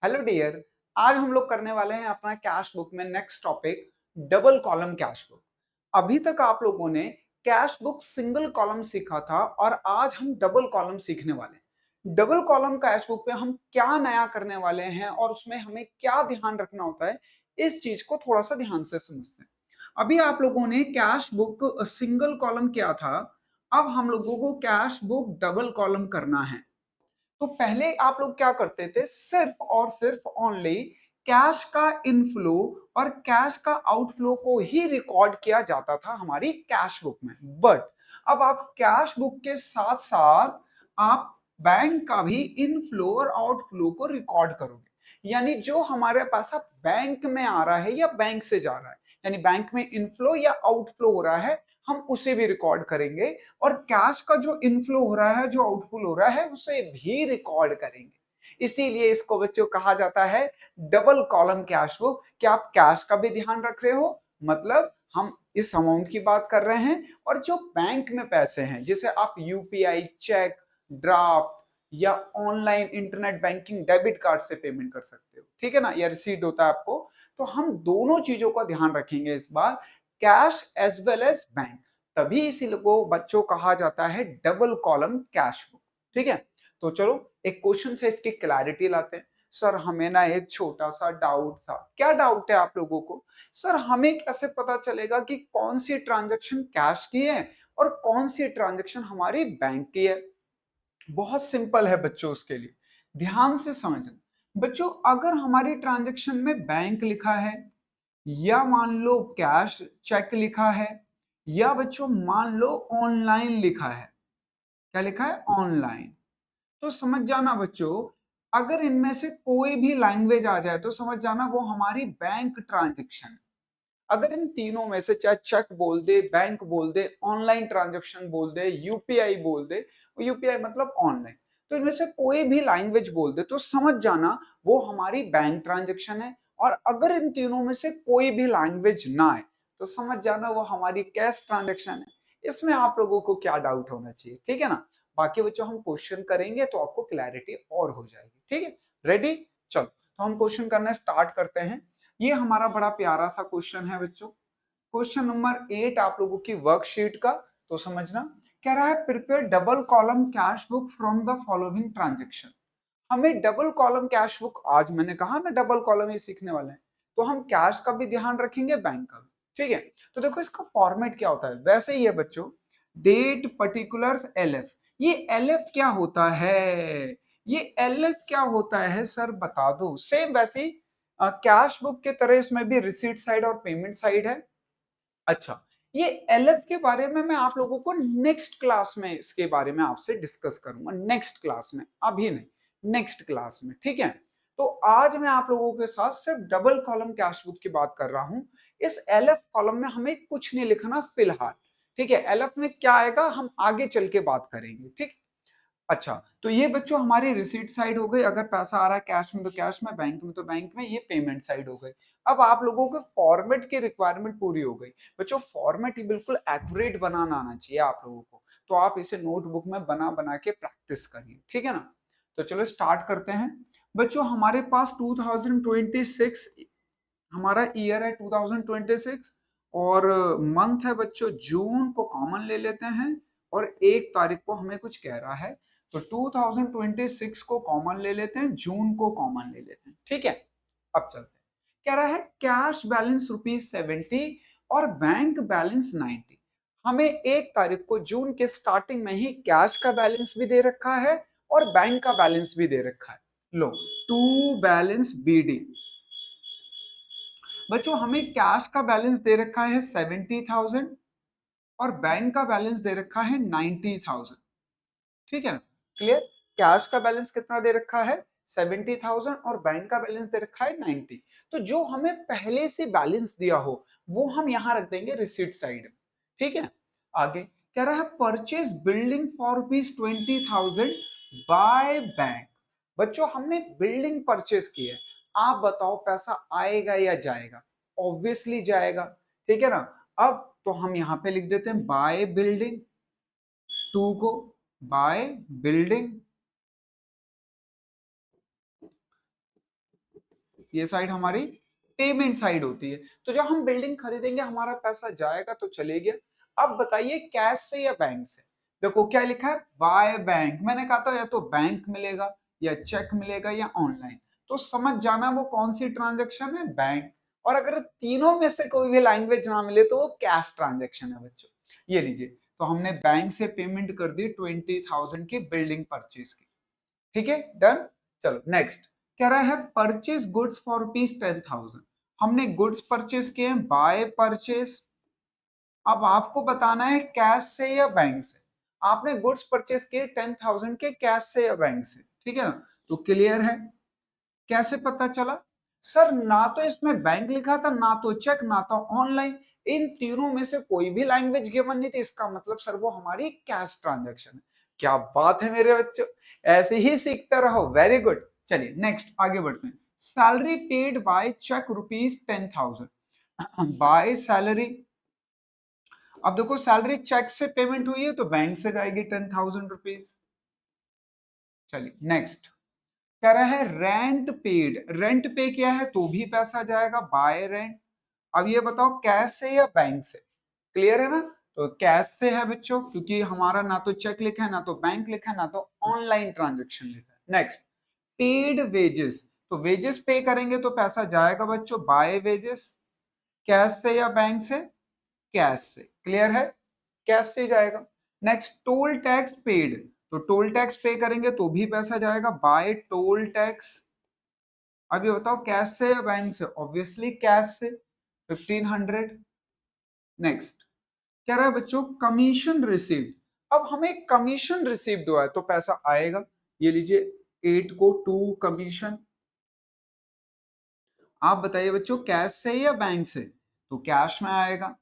Hello dear. आज हम लोग करने वाले हैं अपना कैश बुक में next topic double column cash book. अभी तक आप लोगों ने कैश बुक सिंगल कॉलम सीखा था और आज हम डबल कॉलम सीखने वाले हैं। डबल कॉलम कैश बुक पे हम क्या नया करने वाले हैं और उसमें हमें क्या ध्यान रखना होता है, इस चीज को थोड़ा सा ध्यान से समझते हैं। अभी आप लोगों ने कैश बुक सिंगल कॉलम किया था, अब हम लोगों को कैश बुक डबल कॉलम करना है। तो पहले आप लोग क्या करते थे, सिर्फ और सिर्फ ओनली कैश का इनफ्लो और कैश का आउटफ्लो को ही रिकॉर्ड किया जाता था हमारी कैश बुक में। बट अब आप कैश बुक के साथ साथ आप बैंक का भी इनफ्लो और आउटफ्लो को रिकॉर्ड करोगे। यानी जो हमारे पैसा बैंक में आ रहा है या बैंक से जा रहा है, यानी बैंक में इनफ्लो या आउटफ्लो हो रहा है, हम उसे भी रिकॉर्ड करेंगे। और कैश का जो इनफ्लो हो रहा है, जो आउटफ्लो हो रहा है, उसे भी रिकॉर्ड करेंगे। इसीलिए इसको बच्चों कहा जाता है डबल कॉलम कैश बुक। क्या आप कैश का भी ध्यान रख रहे हो, मतलब हम इस अमाउंट की बात कर रहे हैं, और जो बैंक में पैसे हैं जिसे आप यूपीआई, चेक, ड्राफ्ट या online internet banking debit card से पेमेंट कर सकते हो, ठीक है ना, या रिसीट होता है आपको। तो हम दोनों चीजों का ध्यान रखेंगे इस बार, cash as well as bank. तभी इसी को बच्चों कहा जाता है डबल कॉलम कैश बुक। ठीक है, तो चलो एक क्वेश्चन से इसकी क्लैरिटी लाते हैं। सर हमें ना एक छोटा सा डाउट था। क्या डाउट है आप लोगों को? सर हमें कैसे पता चलेगा कि कौन सी ट्रांजैक्शन कैश की है और कौन सी ट्रांजैक्शन हमारी बैंक की है? बहुत सिंपल है बच्चों, उसके लिए ध्यान से समझना। बच्चों अगर हमारी ट्रांजैक्शन में बैंक लिखा है, या मान लो कैश चेक लिखा है, या बच्चों मान लो ऑनलाइन लिखा है, क्या लिखा है? ऑनलाइन। तो समझ जाना बच्चों, अगर इनमें से कोई भी लैंग्वेज आ जाए तो समझ जाना वो हमारी बैंक ट्रांजैक्शन है। अगर इन तीनों में से चाहे चेक बोल दे, बैंक बोल दे, ऑनलाइन ट्रांजैक्शन बोल दे, यूपीआई बोल दे, यूपीआई मतलब ऑनलाइन, तो इनमें से कोई भी लैंग्वेज बोल दे तो समझ जाना वो हमारी बैंक ट्रांजैक्शन है। और अगर इन तीनों में से कोई भी लैंग्वेज ना आए तो समझ जाना वो हमारी कैश ट्रांजैक्शन है। इसमें आप लोगों को क्या डाउट होना चाहिए, ठीक है ना? बाकी बच्चों हम क्वेश्चन करेंगे तो आपको क्लैरिटी और हो जाएगी। ठीक है, रेडी? चलो तो हम क्वेश्चन करना स्टार्ट करते हैं। ये हमारा बड़ा प्यारा सा क्वेश्चन है बच्चों, क्वेश्चन नंबर 8 आप लोगों की वर्कशीट का। तो समझना, कह रहा है prepare double column cash book from the following transaction. हमें डबल कॉलम कैश बुक, आज मैंने कहा ना डबल कॉलम ही सीखने वाले हैं, तो हम कैश का भी ध्यान रखेंगे, बैंक का भी। ठीक है, तो देखो इसका फॉर्मेट क्या होता है, वैसे ही है बच्चों, डेट पर्टिकुलर्स एलएफ। ये एलएफ क्या होता है? ये एलएफ क्या होता है सर बता दो। सेम वैसे ही कैश बुक के तरह इसमें भी रिसीट साइड और पेमेंट साइड है। अच्छा, ये एलएफ के बारे में मैं आप लोगों को नेक्स्ट क्लास में इसके बारे में आपसे डिस्कस करूंगा, नेक्स्ट क्लास में, अभी नहीं, नेक्स्ट क्लास में। ठीक है, तो आज मैं आप लोगों के साथ सिर्फ डबल कॉलम कैश बुक की बात कर रहा हूं। इस एलएफ कॉलम में हमें कुछ नहीं लिखना फिलहाल। ठीक है, एलएफ में क्या आएगा हम आगे चल के बात करेंगे। ठीक, अच्छा, तो ये बच्चों हमारी रिसीट साइड हो गई, अगर पैसा आ रहा है कैश में तो कैश में, बैंक में तो बैंक में, ये पेमेंट साइड हो गई। अब आप लोगों के फॉर्मेट की रिक्वायरमेंट पूरी हो गई। बच्चों फॉर्मेट ही बिल्कुल एक्यूरेट बनाना आना चाहिए आप लोगों को, तो आप इसे नोटबुक में बना बना के प्रैक्टिस करिए। ठीक है ना, तो चलो स्टार्ट करते हैं। बच्चों हमारे पास 2026 हमारा ईयर है, 2026, और मंथ है बच्चों जून को कॉमन ले लेते हैं, और 1 तारीख को हमें कुछ कह रहा है, तो 2026 को कॉमन ले लेते हैं, जून को कॉमन ले लेते हैं। ठीक है, अब चलते हैं। कह रहा है कैश बैलेंस ₹70 और बैंक बैलेंस 90। हमें 1 तारीख को जून के स्टार्टिंग में ही कैश का बैलेंस भी दे रखा है और बैंक का बैलेंस भी दे रखा है। लो, टू बैलेंस बीडी। बच्चों हमें कैश का बैलेंस दे रखा है 70,000 और बैंक का बैलेंस दे रखा है 90,000। ठीक है ना, क्लियर? कैश का बैलेंस कितना दे रखा है? 70,000 और बैंक का बैलेंस दे रखा है 90। तो जो हमें पहले से बैलेंस दिया हो वो हम यहां रख देंगे रिसीट साइड में। ठीक है, आगे कह रहा है purchase building for ₹20,000 by bank. बच्चों हमने बिल्डिंग परचेज की है, आप बताओ पैसा आएगा या जाएगा? ऑब्वियसली जाएगा। ठीक है ना, अब तो हम यहां पे लिख देते हैं बाय बिल्डिंग, टू को बाय बिल्डिंग, ये साइड हमारी पेमेंट साइड होती है। तो जब हम बिल्डिंग खरीदेंगे हमारा पैसा जाएगा तो चले गया। अब बताइए कैश से या बैंक से। देखो क्या लिखा है, बाय बैंक। मैंने कहा था या तो बैंक मिलेगा या चेक मिलेगा या ऑनलाइन। तो समझ जाना वो कौन सी ट्रांजेक्शन है, बैंक। और अगर तीनों में से कोई भी लैंग्वेज ना मिले तो वो कैश ट्रांजेक्शन है बच्चों। ये लीजिए, तो हमने बैंक से पेमेंट कर दी 20,000 की बिल्डिंग परचेज की। ठीक है, डन। चलो नेक्स्ट कह रहा है परचेज गुड्स फॉर ₹10,000। हमने गुड्स परचेज किए हैं, बाय परचेज। अब आपको बताना है कैश से या बैंक से। आपने गुड्स परचेज किए 10,000 के, कैश से या बैंक से, ठीक है ना। तो क्लियर है। कैसे पता चला सर, ना तो इसमें बैंक लिखा था, ना तो चेक, ना तो ऑनलाइन। इन तीनों में से कोई भी लैंग्वेज गिवन नहीं थी, इसका मतलब सर वो हमारी कैश ट्रांजैक्शन है। क्या बात है मेरे बच्चों, ऐसे ही सीखते रहो, वेरी गुड। चलिए नेक्स्ट आगे बढ़ते हैं। Salary paid by cheque ₹10,000। By salary, अब देखो सैलरी चेक से पेमेंट हुई है तो बैंक से जाएगी ₹10,000। चलिए नेक्स्ट कह रहा है रेंट पेड। रेंट पे किया है तो भी पैसा जाएगा, बाय रेंट। अब ये बताओ कैश से या बैंक से। क्लियर है ना। तो कैश से है बच्चों, क्योंकि हमारा ना तो चेक लिखा है, ना तो बैंक लिखा है, ना तो ऑनलाइन ट्रांजेक्शन लिखा है। Next paid wages. तो वेजेस पे करेंगे तो पैसा जाएगा बच्चों, बाय वेजेस। कैश से या बैंक से, कैश से। क्लियर है, कैश से जाएगा। Next toll tax paid. तो टोल टैक्स पे करेंगे तो भी पैसा जाएगा, बाय टोल टैक्स। अब ये बताओ कैश से या बैंक से, ऑब्वियसली कैश से, 1500। नेक्स्ट कह रहा है बच्चों कमीशन रिसीव्ड। अब हमें कमीशन रिसीव्ड हुआ है तो पैसा आएगा। ये लीजिए 8 को 2 कमीशन। आप बताइए बच्चों कैश से या बैंक से, तो कैश में आएगा।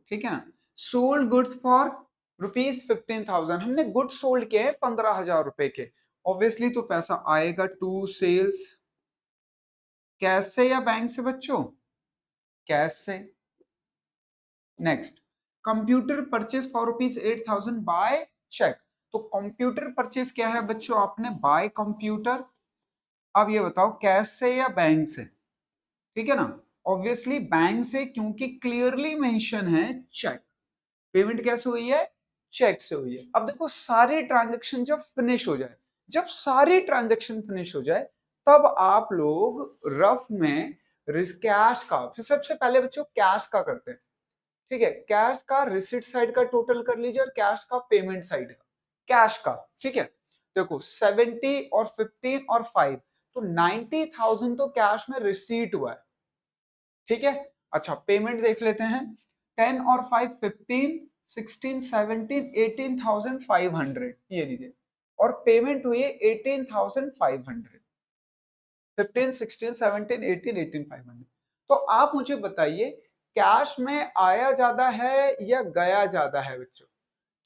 ठीक है ना। Sold goods for ₹15,000। हमने गुड्स सोल्ड किए हैं 15,000 रुपए के, ऑब्वियसली तो पैसा आएगा टू सेल्स। कैश से या बैंक से बच्चों, कैश से। Next computer purchase for ₹8,000 by cheque. तो कंप्यूटर परचेज क्या है बच्चों, आपने बाय कंप्यूटर। अब ये बताओ कैश से या बैंक से, ठीक है ना। ऑब्वियसली बैंक से, क्योंकि क्लियरली मेंशन है चेक। पेमेंट कैसे हुई है, चेक से हुई है। अब देखो सारी ट्रांजेक्शन जब फिनिश हो जाए, जब सारी ट्रांजेक्शन फिनिश हो जाए तब आप लोग रफ में कैश का, फिर सबसे पहले बच्चों कैश का करते हैं। ठीक है, कैश का रिसिट साइड का टोटल कर लीजिए और कैश का पेमेंट साइड का, कैश का। ठीक है, देखो 70 और 15 और 5, तो 90,000 तो कैश में रिसीट हुआ है। ठीक है, अच्छा पेमेंट देख लेते हैं। 10 और 5 15, 16 17 18,500, ये लीजिए। और पेमेंट हुई है 18,500। 15 16 17 18 18,500। तो आप मुझे बताइए कैश में आया ज्यादा है या गया ज्यादा है बच्चों।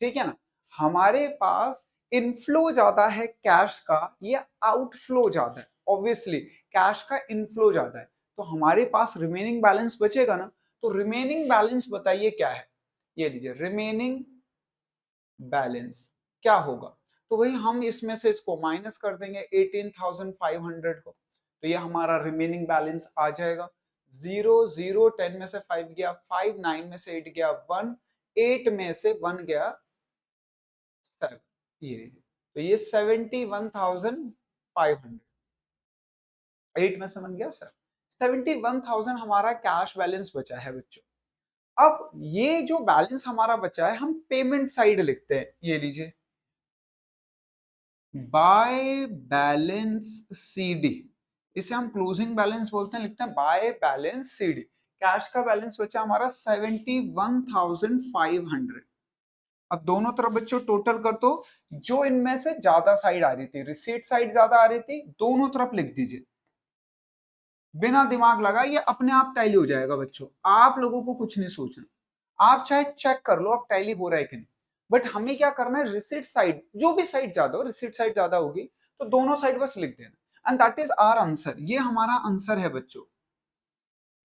ठीक है ना, हमारे पास इनफ्लो ज्यादा है कैश का या आउटफ्लो ज्यादा है। ऑब्वियसली कैश का इनफ्लो ज्यादा है, तो हमारे पास रिमेनिंग बैलेंस बचेगा ना। तो रिमेनिंग बैलेंस बताइए क्या है, ये लीजिए रिमेनिंग बैलेंस क्या होगा। तो वही हम इसमें से इसको माइनस कर देंगे 18,500 को, तो ये हमारा रिमेनिंग बैलेंस आ जाएगा। 0 0 10 में से 5 गया, 5 9 में से 8 गया, 1 8 में से 1 गया 7, ये तो ये 71,500। 8 में से 1 गया सर, 71,000 हमारा कैश बैलेंस बचा है बच्चों। अब ये जो बैलेंस हमारा बचा है हम पेमेंट साइड लिखते हैं, ये लीजिए बाय बैलेंस सीडी। इसे हम क्लोजिंग बैलेंस बोलते हैं, लिखते हैं बाय बैलेंस सीडी। कैश का बैलेंस बचा हमारा 71,500। अब दोनों तरफ बच्चों टोटल कर दो, जो इनमें से ज्यादा साइड आ रही थी, रिसीट साइड ज्यादा आ रही थी, दोनों तरफ लिख दीजिए। बिना दिमाग लगाए ये अपने आप टैली हो जाएगा बच्चों, आप लोगों को कुछ नहीं सोचना। आप चाहे चेक कर लो अब टैली हो रहा है कि नहीं, बट हमें क्या करना है, रिसिट साइड, जो भी साइड ज्यादा हो, रिसिट साइड ज्यादा होगी तो दोनों साइड बस लिख देना, and that is our answer. ये हमारा आंसर है बच्चों,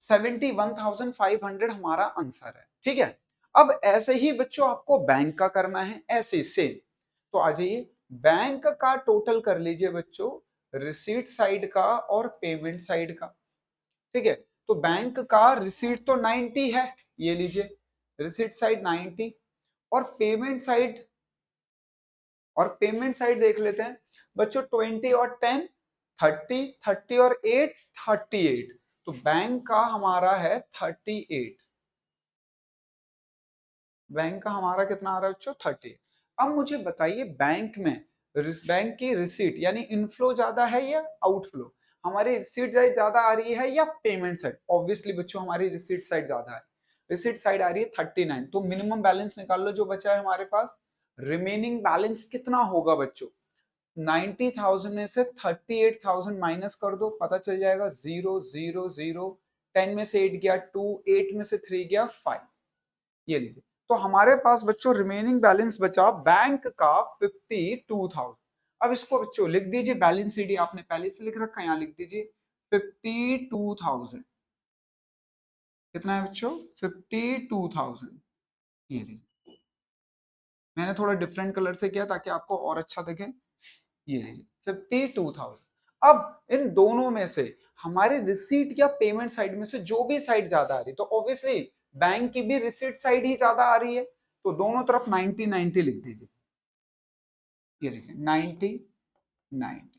71,500 हमारा आंसर है। ठीक है, अब ऐसे ही बच्चों आपको बैंक का करना है, ऐसे सेम। तो आ जाइए बैंक का टोटल कर लीजिए बच्चों, रिसीट साइड का और पेमेंट साइड का। ठीक है, तो बैंक का रिसीट तो 90 है, ये लीजिए रिसीट साइड 90, और पेमेंट साइड देख लेते हैं बच्चों 20 और 10 30, 30 और 8 38, तो बैंक का हमारा है 38, बैंक का हमारा कितना आ रहा है बच्चों 30। अब मुझे बताइए बैंक की रिसीट यानी इनफ्लो ज्यादा है या आउटफ्लो, हमारी रिसीट ज्यादा आ रही है या पेमेंट साइड? ऑब्वियसली बच्चों हमारी रिसीट साइड ज्यादा है, रिसीट साइड आ रही है 39, तो मिनिमम बैलेंस निकाल लो जो बचा है हमारे पास। रिमेनिंग बैलेंस कितना होगा बच्चों? 90,000 में से 38,000 माइनस कर दो, पता चल जाएगा 0 0 0, 10 में से 8 गया 2, 8 में से 3 गया 5, ये लीजिए। तो हमारे पास बच्चों रिमेनिंग बैलेंस बचा बैंक का 52,000। अब इसको बच्चों लिख दीजिए, बैलेंस शीट आपने पहले से लिख रखा है, यहाँ लिख दीजिए 52,000। कितना है बच्चों? 52,000, ये लीजिए। मैंने थोड़ा डिफरेंट कलर से किया ताकि आपको और अच्छा दिखे, ये लीजिए 52,000। अब इन दोनों में से हमारे रिसीट या पेमेंट साइड में से जो भी साइड ज्यादा आ रही, तो ऑब्वियसली बैंक की भी रिसीट साइड ही ज्यादा आ रही है, तो दोनों तरफ 90 90 लिख दीजिए, ये लीजिए 90 90।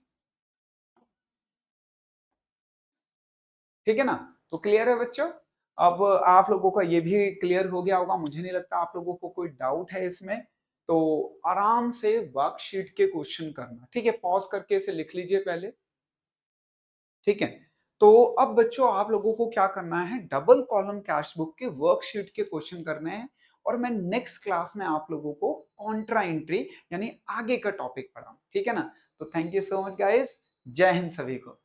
ठीक है ना? तो क्लियर है बच्चों? अब आप लोगों का ये भी क्लियर हो गया होगा, मुझे नहीं लगता आप लोगों को कोई डाउट है इसमें। तो आराम से वर्कशीट के क्वेश्चन करना, ठीक है? पॉज करके इसे लिख लीजिए पहले, ठीक है? तो अब बच्चों आप लोगों को क्या करना है, डबल कॉलम कैश बुक के वर्कशीट के क्वेश्चन करने हैं, और मैं नेक्स्ट क्लास में आप लोगों को कॉन्ट्रा एंट्री यानी आगे का टॉपिक पढ़ाऊं, ठीक है ना? तो thank you so much guys, जय हिंद सभी को।